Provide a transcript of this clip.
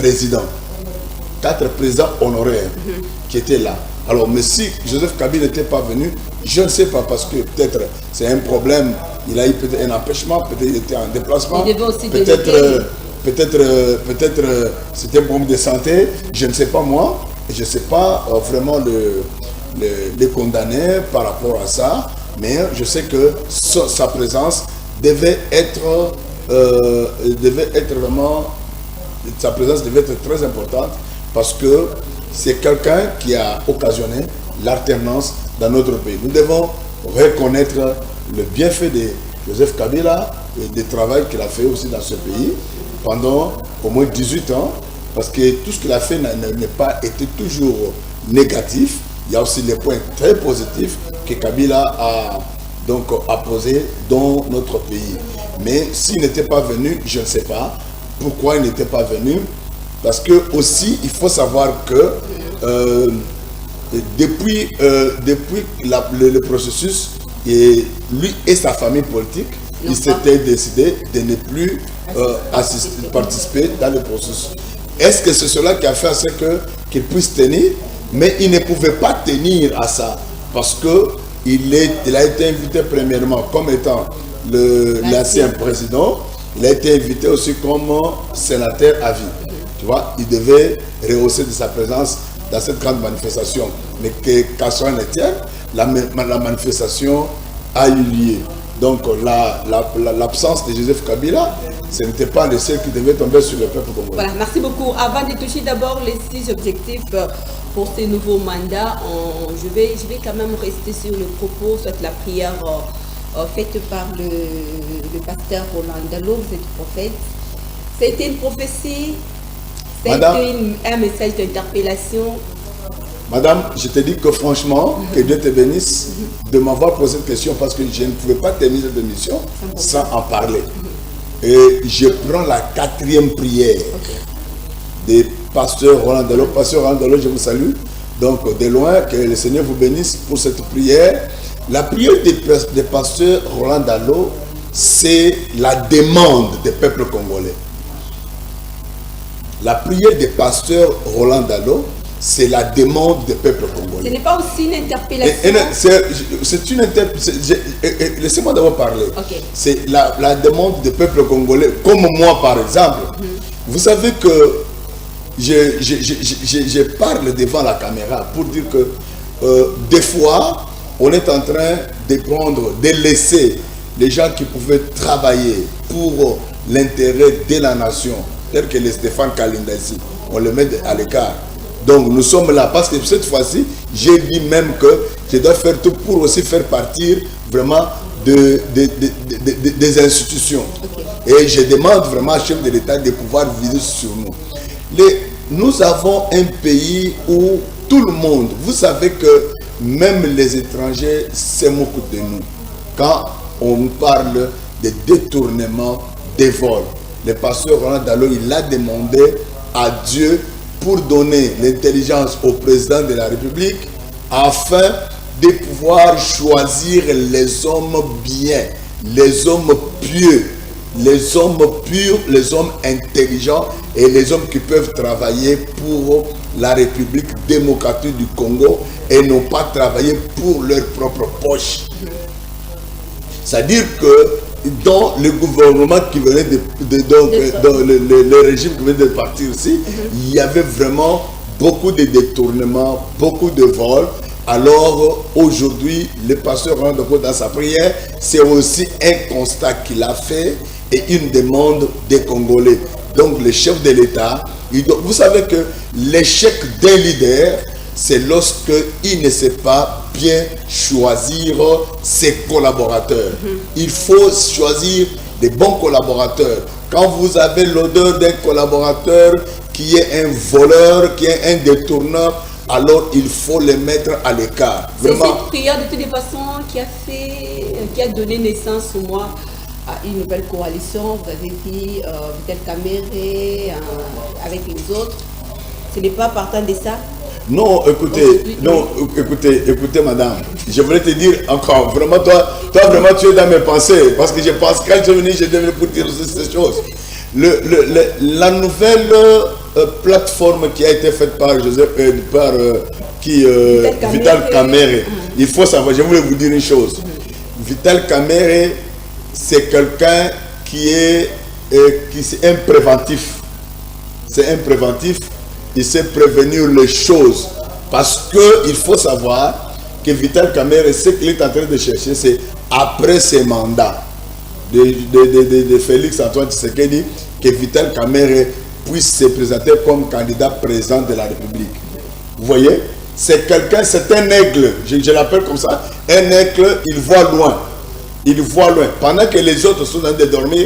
présidents. 4 présidents honoraires qui étaient là. Alors, mais si Joseph Kabila n'était pas venu, je ne sais pas, parce que peut-être c'est un problème, il a eu peut-être un empêchement, peut-être il était en déplacement, peut-être c'était un problème de santé, je ne sais pas moi, je ne sais pas vraiment les condamner par rapport à ça, mais je sais que sa présence devait être vraiment, sa présence devait être très importante, parce que c'est quelqu'un qui a occasionné l'alternance dans notre pays. Nous devons reconnaître le bienfait de Joseph Kabila et du travail qu'il a fait aussi dans ce pays pendant au moins 18 ans, parce que tout ce qu'il a fait n'a pas été toujours négatif. Il y a aussi les points très positifs que Kabila a donc posés dans notre pays. Mais s'il n'était pas venu, je ne sais pas pourquoi il n'était pas venu. Parce que aussi, il faut savoir que depuis le processus, et lui et sa famille politique, ils s'étaient décidés de ne plus participer dans le processus. Est-ce que c'est cela qui a fait à ce qu'il puisse tenir? Mais il ne pouvait pas tenir à ça, parce qu'il a été invité premièrement comme étant l'ancien président, il a été invité aussi comme sénateur à vie. Tu vois, il devait rehausser de sa présence dans cette grande manifestation. Mais qu'à cela ne tienne, la manifestation a eu lieu. Donc l'absence de Joseph Kabila, ce n'était pas le seul qui devait tomber sur le peuple congolais. Voilà, merci beaucoup. Avant de toucher d'abord les 6 objectifs pour ce nouveau mandat, je vais quand même rester sur le propos, soit la prière faite par le pasteur Roland Dallot, vous êtes prophète. C'était une prophétie. C'était un message d'interpellation. Madame, je te dis que franchement, que Dieu te bénisse de m'avoir posé cette question, parce que je ne pouvais pas terminer cette émission sans en parler. Et je prends la 4e prière des pasteurs Roland Dallot. Pasteur Roland Dallot, je vous salue. Donc de loin, que le Seigneur vous bénisse pour cette prière. La prière des pasteurs Roland Dallot, c'est la demande des peuples congolais. La prière des pasteurs Roland Dallot, c'est la demande des peuples congolais. Ce n'est pas aussi une interpellation. C'est une interpellation. Laissez-moi d'abord parler. C'est la demande des peuples congolais, comme moi par exemple. Vous savez que je parle devant la caméra pour dire que des fois, on est en train de laisser les gens qui pouvaient travailler pour l'intérêt de la nation, tel que les Stéphane Kalindasi, on le met à l'écart. Donc nous sommes là parce que cette fois-ci, j'ai dit même que je dois faire tout pour aussi faire partir vraiment des institutions. Et je demande vraiment au chef de l'État de pouvoir viser sur nous. Nous avons un pays où tout le monde, vous savez que même les étrangers se moquent de nous. Quand on parle de détournement des vols, le pasteur Roland Dallot, il a demandé à Dieu pour donner l'intelligence au président de la République afin de pouvoir choisir les hommes bien, les hommes pieux, les hommes purs, les hommes intelligents et les hommes qui peuvent travailler pour la République démocratique du Congo et non pas travailler pour leur propre poche. C'est-à-dire que dans le gouvernement qui venait dans le régime qui venait de partir ici, il y avait vraiment beaucoup de détournements, beaucoup de vols. Alors aujourd'hui, le pasteur Roland Dallot dans sa prière, c'est aussi un constat qu'il a fait et une demande des Congolais. Donc le chef de l'État, vous savez que l'échec d'un leader, c'est lorsqu'il ne sait pas bien choisir ses collaborateurs. Il faut choisir des bons collaborateurs. Quand vous avez l'odeur d'un collaborateur qui est un voleur, qui est un détourneur, alors il faut le mettre à l'écart. C'est cette prière de toutes les façons qui a donné naissance au moins à une nouvelle coalition. Vous avez dit peut-être Caméré avec les autres. Ce n'est pas partant de ça? Non, écoutez, madame, je voulais te dire encore, vraiment, toi vraiment, tu es dans mes pensées, parce que je pense que quand je suis venu pour dire ces choses. La nouvelle plateforme qui a été faite par Vital Kamerhe. Il faut savoir, je voulais vous dire une chose. Vital Kamerhe, c'est quelqu'un qui est un préventif. C'est un préventif. Il sait prévenir les choses. Parce qu'il faut savoir que Vital Kamerhe, ce qu'il est en train de chercher, c'est après ses mandats de Félix Antoine Tshisekedi, que Vital Kamerhe puisse se présenter comme candidat président de la République. Vous voyez? C'est quelqu'un, c'est un aigle, je l'appelle comme ça. Un aigle, il voit loin. Il voit loin. Pendant que les autres sont en train de dormir,